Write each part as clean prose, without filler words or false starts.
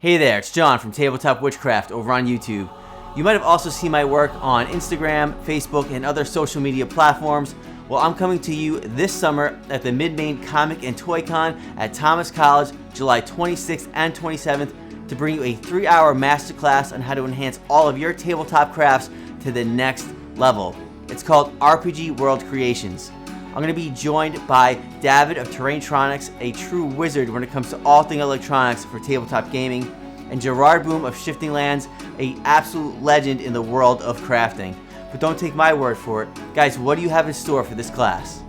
Hey there, it's John from Tabletop Witchcraft over on YouTube. You might have also seen my work on Instagram, Facebook, and other social media platforms. Well, I'm coming to you this summer at the Maine Comic and Toy Con at Thomas College, July 26th and 27th, to bring you a 3-hour masterclass on how to enhance all of your tabletop crafts to the next level. It's called RPG World Creations. I'm going to be joined by David of Terraintronics, a true wizard when it comes to all things electronics for tabletop gaming, and Gerard Boom of Shiftinglands, an absolute legend in the world of crafting. But don't take my word for it. Guys, what do you have in store for this class?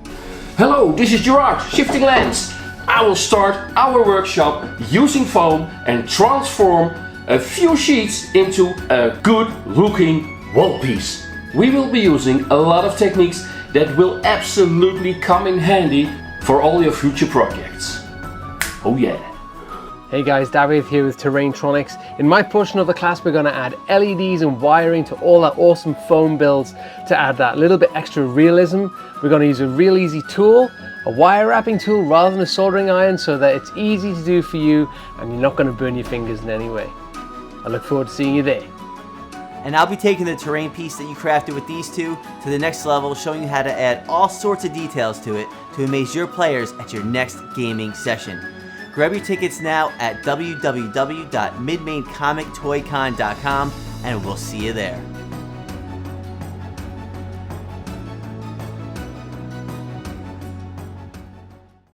Hello, this is Gerard, Shiftinglands. I will start our workshop using foam and transform a few sheets into a good looking wall piece. We will be using a lot of techniques that will absolutely come in handy for all your future projects. Oh yeah. Hey guys, David here with Terraintronics. In my portion of the class we're going to add LEDs and wiring to all our awesome foam builds to add that little bit extra realism. We're going to use a real easy tool, a wire wrapping tool rather than a soldering iron, so that it's easy to do for you and you're not going to burn your fingers in any way. I look forward to seeing you there. And I'll be taking the terrain piece that you crafted with these two to the next level, showing you how to add all sorts of details to it to amaze your players at your next gaming session. Grab your tickets now at www.midmainecomictoycon.com and we'll see you there.